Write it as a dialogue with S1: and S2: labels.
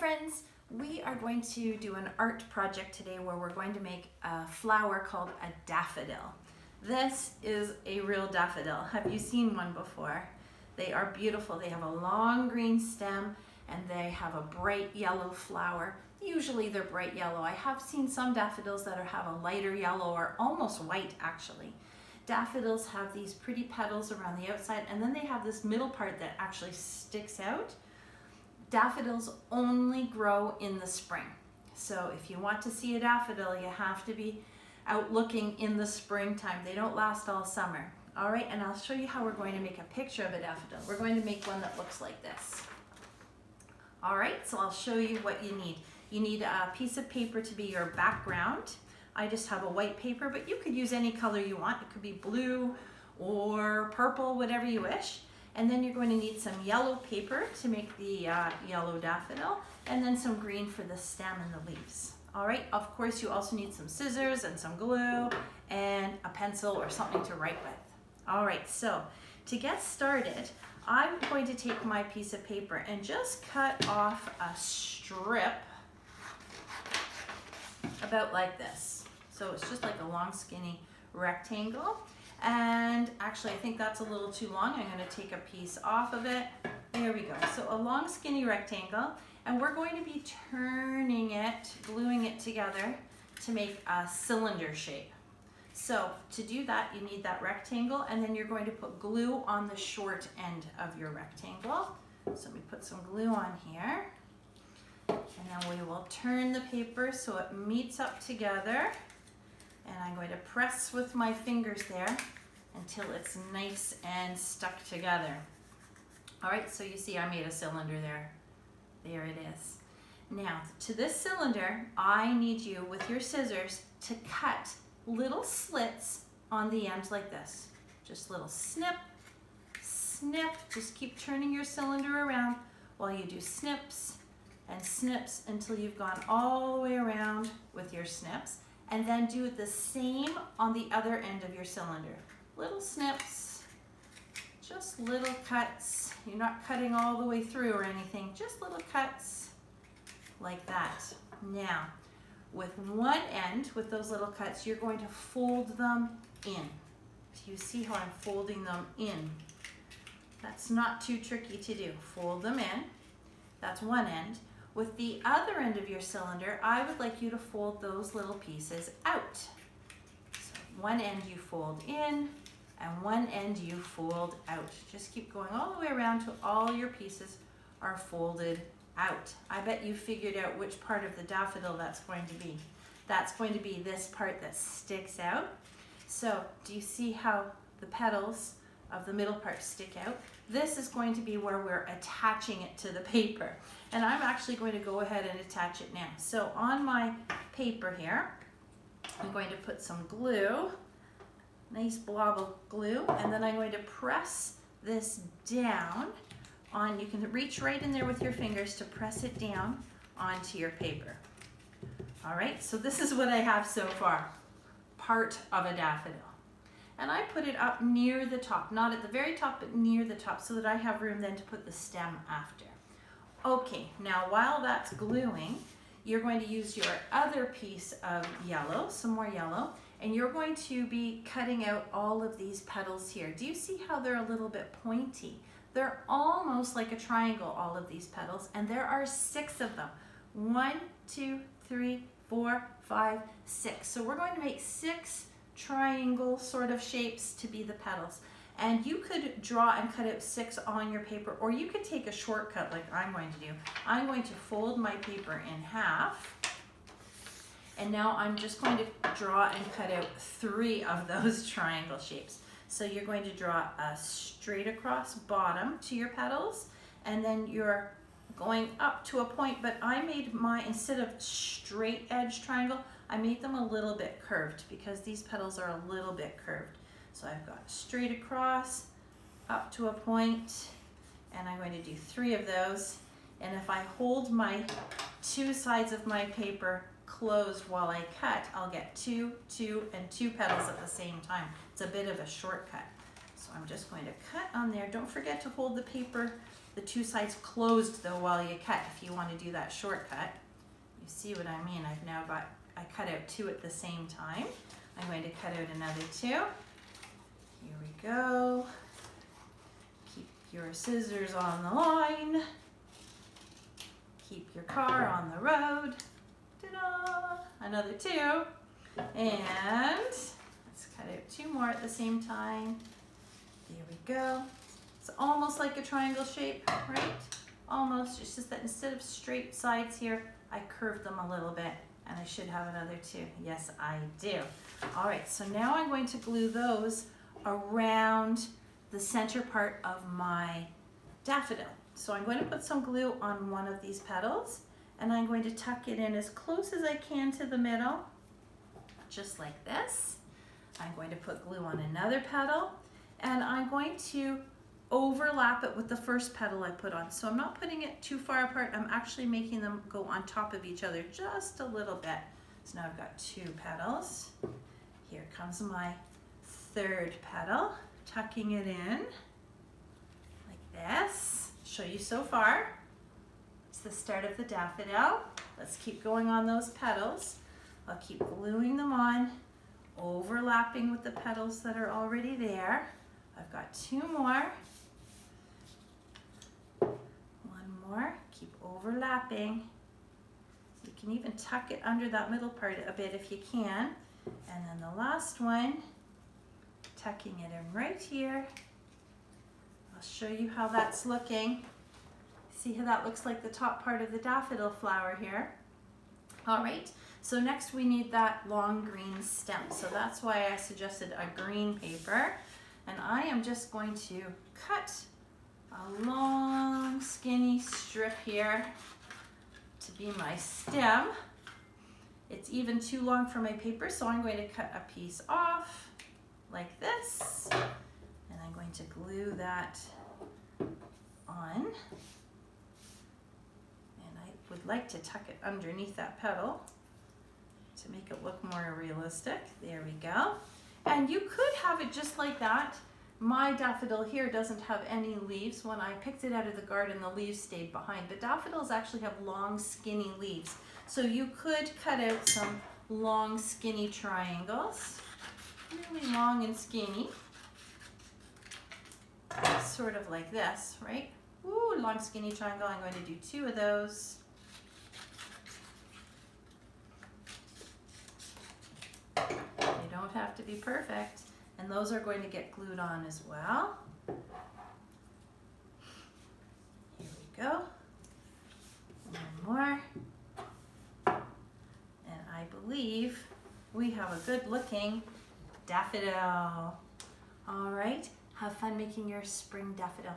S1: friends, we are going to do an art project today where we're going to make a flower called a daffodil. This is a real daffodil. Have you seen one before? They are beautiful. They have a long green stem and they have a bright yellow flower. Usually they're bright yellow. I have seen some daffodils that have a lighter yellow or almost white actually. Daffodils have these pretty petals around the outside and then they have this middle part that actually sticks out. Daffodils only grow in the spring. So if you want to see a daffodil, you have to be out looking in the springtime. They don't last all summer. All right, and I'll show you how we're going to make a picture of a daffodil. We're going to make one that looks like this. All right, so I'll show you what you need. You need a piece of paper to be your background. I just have a white paper, but you could use any color you want. It could be blue or purple, whatever you wish. And then you're going to need some yellow paper to make the yellow daffodil, and then some green for the stem and the leaves. All right, of course you also need some scissors and some glue and a pencil or something to write with. All right, so to get started, I'm going to take my piece of paper and just cut off a strip about like this. So it's just like a long skinny rectangle. And actually I think that's a little too long. I'm going to take a piece off of it. There we go. So a long skinny rectangle, and we're going to be turning it, gluing it together to make a cylinder shape. So to do that, you need that rectangle, and then you're going to put glue on the short end of your rectangle. So let me put some glue on here, and then we will turn the paper so it meets up together. And I'm going to press with my fingers there until it's nice and stuck together. All right, so you see I made a cylinder there. There it is. Now, to this cylinder, I need you with your scissors to cut little slits on the ends like this. Just little snip, snip. Just keep turning your cylinder around while you do snips and snips until you've gone all the way around with your snips. And then do the same on the other end of your cylinder. Little snips, just little cuts. You're not cutting all the way through or anything, just little cuts like that. Now, with one end, with those little cuts, you're going to fold them in. So you see how I'm folding them in. That's not too tricky to do. Fold them in, that's one end. With the other end of your cylinder, I would like you to fold those little pieces out. So one end you fold in, and one end you fold out. Just keep going all the way around till all your pieces are folded out. I bet you figured out which part of the daffodil that's going to be. That's going to be this part that sticks out. So do you see how the petals of the middle part stick out? This is going to be where we're attaching it to the paper. And I'm actually going to go ahead and attach it now. So on my paper here, I'm going to put some glue, nice blob of glue, and then I'm going to press this down on, you can reach right in there with your fingers to press it down onto your paper. All right, so this is what I have so far, part of a daffodil. And I put it up near the top, not at the very top, but near the top, so that I have room then to put the stem after. Okay, now while that's gluing, you're going to use your other piece of yellow, some more yellow, and you're going to be cutting out all of these petals here. Do you see how they're a little bit pointy? They're almost like a triangle, all of these petals, and there are 6 of them. 1, 2, 3, 4, 5, 6. So we're going to make 6 triangle sort of shapes to be the petals. And you could draw and cut out 6 on your paper, or you could take a shortcut like I'm going to do. I'm going to fold my paper in half, and now I'm just going to draw and cut out 3 of those triangle shapes. So you're going to draw a straight across bottom to your petals, and then you're going up to a point, but I made my, instead of straight edge triangle, I made them a little bit curved because these petals are a little bit curved. So I've got straight across, up to a point, and I'm going to do 3 of those. And if I hold my 2 sides of my paper closed while I cut, I'll get 2, 2, and 2 petals at the same time. It's a bit of a shortcut. So I'm just going to cut on there. Don't forget to hold the paper, the two sides closed though while you cut if you want to do that shortcut. You see what I mean? I cut out two at the same time. I'm going to cut out another two. Here we go. Keep your scissors on the line. Keep your car on the road. Ta-da! Another two. And let's cut out two more at the same time. There we go. It's almost like a triangle shape, right? Almost. It's just that instead of straight sides here, I curved them a little bit, and I should have another two. Yes, I do. All right, so now I'm going to glue those around the center part of my daffodil. So I'm going to put some glue on one of these petals, and I'm going to tuck it in as close as I can to the middle, just like this. I'm going to put glue on another petal, and I'm going to overlap it with the first petal I put on. So I'm not putting it too far apart. I'm actually making them go on top of each other just a little bit. So now I've got two petals. Here comes my third petal, tucking it in like this. Show you so far. It's the start of the daffodil. Let's keep going on those petals. I'll keep gluing them on, overlapping with the petals that are already there. I've got two more. One more. Keep overlapping. You can even tuck it under that middle part a bit if you can. And then the last one, tucking it in right here. I'll show you how that's looking. See how that looks like the top part of the daffodil flower here. All right, so next we need that long green stem. So that's why I suggested a green paper. And I am just going to cut a long skinny strip here to be my stem. It's even too long for my paper, so I'm going to cut a piece off like this, and I'm going to glue that on. And I would like to tuck it underneath that petal to make it look more realistic. There we go. And you could have it just like that. My daffodil here doesn't have any leaves. When I picked it out of the garden, the leaves stayed behind. But daffodils actually have long, skinny leaves. So you could cut out some long, skinny triangles. Really long and skinny. Sort of like this, right? Ooh, long, skinny triangle. I'm going to do two of those. They don't have to be perfect. And those are going to get glued on as well. Here we go. One more. And I believe we have a good looking daffodil. All right, have fun making your spring daffodil.